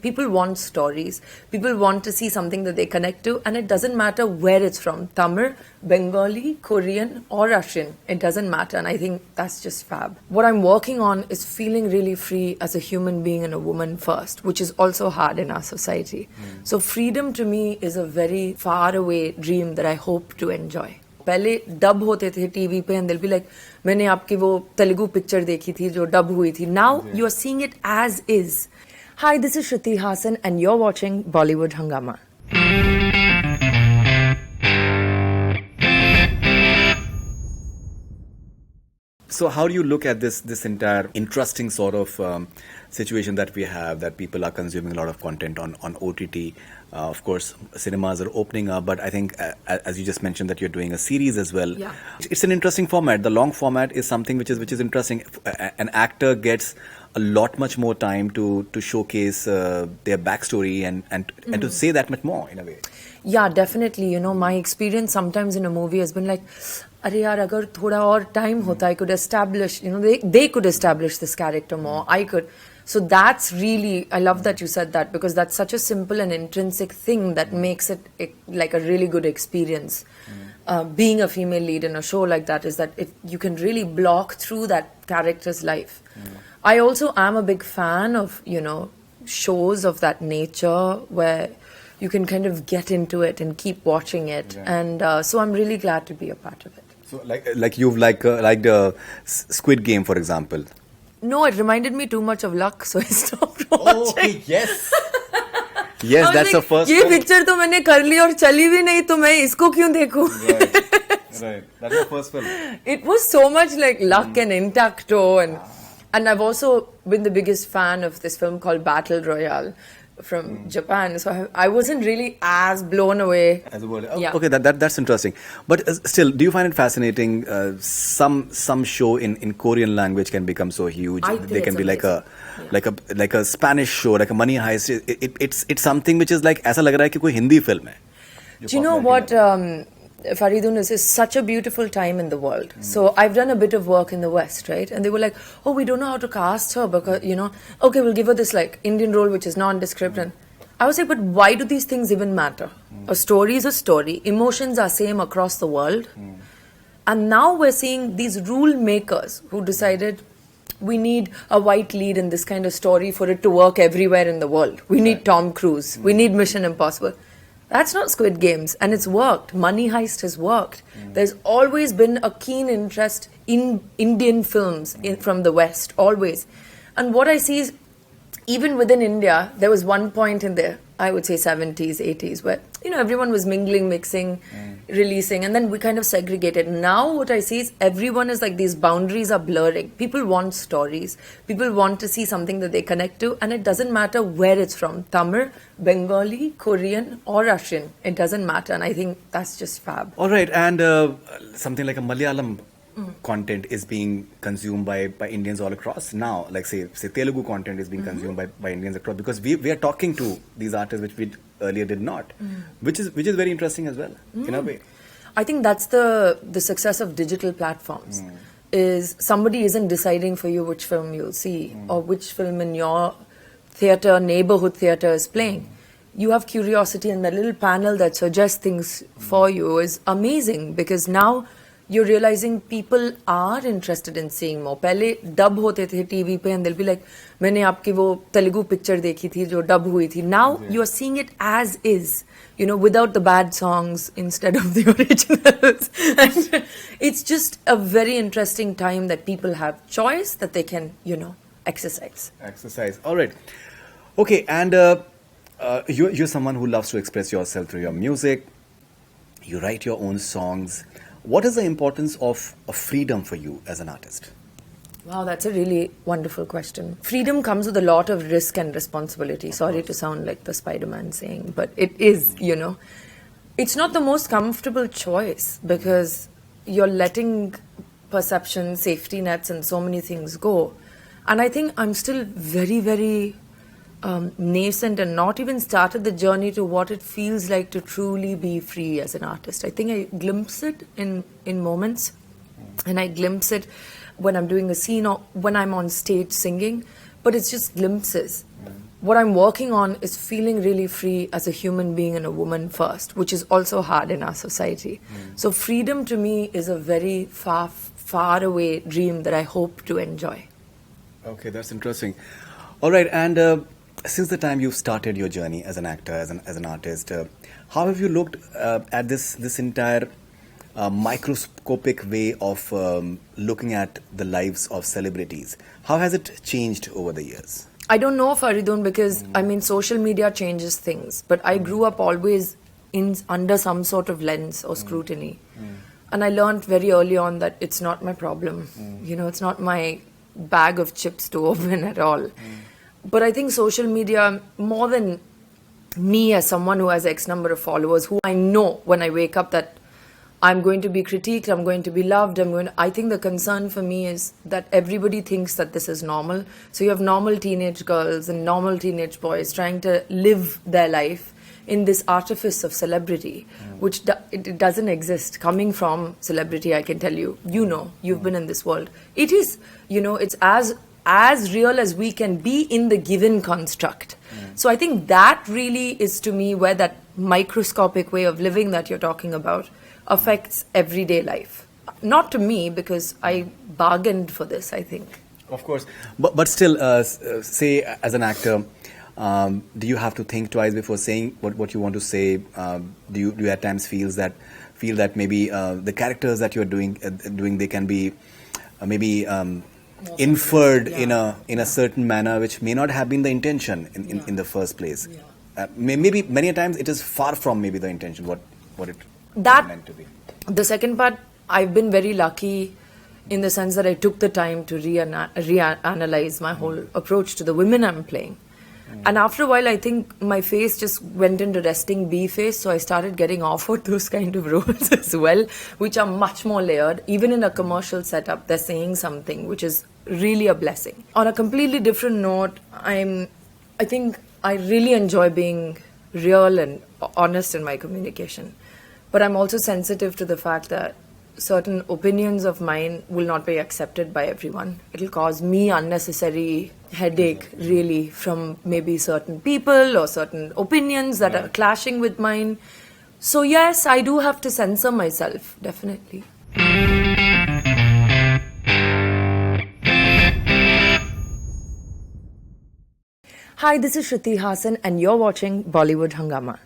People want stories. People want to see something that they connect to, and it doesn't matter where it's from, Tamil, Bengali, Korean, or Russian. It doesn't matter, and I think that's just fab. What I'm working on is feeling really free as a human being and a woman first, which is also hard in our society. So freedom to me is a very far away dream that I hope to enjoy. पहले dub होते थे TV पे and दिल be like मैंने आपकी वो Telugu picture देखी थी जो डब हुई थी. Now you are seeing it as is. Hi, this is Shruti Hassan and you're watching Bollywood Hungama. So how do you look at this entire interesting sort of situation that we have, that people are consuming a lot of content on OTT? Of course, cinemas are opening up, but I think, as you just mentioned, that you're doing a series as well. Yeah. It's an interesting format. The long format is something which is interesting. An actor gets a lot much more time to showcase their backstory and to say that much more in a way. Yeah, definitely. You know, my experience sometimes in a movie has been like, अरे यार अगर थोड़ा और time होता, I could establish, you know, they could establish this character more. I could. So that's really, I love that you said that, because that's such a simple and intrinsic thing that makes it like a really good experience. Being a female lead in a show like that is that you can really block through that character's life. I also am a big fan of, you know, shows of that nature where you can kind of get into it and keep watching it. Yeah. And so I'm really glad to be a part of it. So like you've liked Squid Game, for example. No, it reminded me too much of Luck, so I stopped watching. Oh, okay, yes. Yes, that's the first. ये picture तो मैंने कर ली और चली भी नहीं, तो मैं इसको क्यों देखूं? Right. That's the first film. It was so much like Luck and Intacto, and I've also been the biggest fan of this film called Battle Royale from Japan. So I wasn't really as blown away. As a word. Oh, yeah. Okay, that's interesting. But still, do you find it fascinating? Some show in Korean language can become so huge. I think they can be amazing. like a Spanish show, like a Money Heist. It's something which is like ऐसा लग रहा है कि कोई Hindi film है. Do you know what? Faridun, this is such a beautiful time in the world. So I've done a bit of work in the West, right? And they were like, oh, we don't know how to cast her because, you know, okay, we'll give her this like Indian role which is nondescript. And I was like, but why do these things even matter? A story is a story. Emotions are same across the world. And now we're seeing these rule makers who decided we need a white lead in this kind of story for it to work everywhere in the world. We need Tom Cruise. We need Mission Impossible. That's not Squid Games, and it's worked. Money Heist has worked. There's always been a keen interest in Indian films from the West, always. And what I see is, even within India, there was one point in there, I would say 70s, 80s, where, you know, everyone was mingling, mixing, releasing, and then we kind of segregated. Now what I see is everyone is like, these boundaries are blurring. People want stories. People want to see something that they connect to, and it doesn't matter where it's from, Tamil, Bengali, Korean, or Russian. It doesn't matter, and I think that's just fab. All right, and something like a Malayalam content is being consumed by Indians all across now. Like say Telugu content is being consumed by Indians across, because we are talking to these artists which we earlier did not, which is very interesting as well in a way. I think that's the success of digital platforms. Is somebody isn't deciding for you which film you'll see or which film in your theatre, neighborhood theatre is playing. You have curiosity, and that little panel that suggests things for you is amazing, because now you're realizing people are interested in seeing more. पहले dub होते थे TV पे and they'll be like, मैंने आपकी वो Telugu picture देखी थी जो डब हुई थी. Now you are seeing it as is, you know, without the bad songs instead of the originals. And it's just a very interesting time that people have choice that they can, you know, exercise. All right. Okay, and you're someone who loves to express yourself through your music. You write your own songs. What is the importance of freedom for you as an artist? Wow, that's a really wonderful question. Freedom comes with a lot of risk and responsibility. Sorry to sound like the Spider-Man saying, but it is, you know. It's not the most comfortable choice, because you're letting perception, safety nets, and so many things go. And I think I'm still very, very nascent and not even started the journey to what it feels like to truly be free as an artist. I think I glimpse it in moments, and I glimpse it when I'm doing a scene or when I'm on stage singing, but it's just glimpses. what I'm working on is feeling really free as a human being and a woman first, which is also hard in our society. So freedom to me is a very far away dream that I hope to enjoy. Okay, that's interesting. All right, and since the time you've started your journey as an actor, as an artist, how have you looked at this entire microscopic way of looking at the lives of celebrities? How has it changed over the years? I don't know, Faridun, because I mean, social media changes things, but I grew up always under some sort of lens or scrutiny. And I learned very early on that it's not my problem. You know, it's not my bag of chips to open at all. But I think social media, more than me as someone who has X number of followers, who I know when I wake up that I'm going to be critiqued, I'm going to be loved, I think the concern for me is that everybody thinks that this is normal. So you have normal teenage girls and normal teenage boys trying to live their life in this artifice of celebrity, which it doesn't exist. Coming from celebrity, I can tell you, you've been in this world. It is, it's as real as we can be in the given construct. So I think that really is, to me, where that microscopic way of living that you're talking about affects everyday life. Not to me, because I bargained for this, I think. Of course. But still, say as an actor, do you have to think twice before saying what you want to say? Do you at times feel that maybe the characters that you're doing they can be maybe inferred in a certain manner which may not have been the intention in the first place? Maybe many a times it is far from maybe the intention what it meant to be. The second part, I've been very lucky in the sense that I took the time to reanalyze my whole approach to the women I'm playing. And after a while, I think my face just went into resting bee face, so I started getting offered those kind of roles as well, which are much more layered. Even in a commercial setup, they're saying something, which is really a blessing. On a completely different note, I think I really enjoy being real and honest in my communication. But I'm also sensitive to the fact that certain opinions of mine will not be accepted by everyone. It'll cause me unnecessary headache, really, from maybe certain people or certain opinions that are clashing with mine. So yes, I do have to censor myself, definitely. Hi, this is Shruti Hassan and you're watching Bollywood Hungama.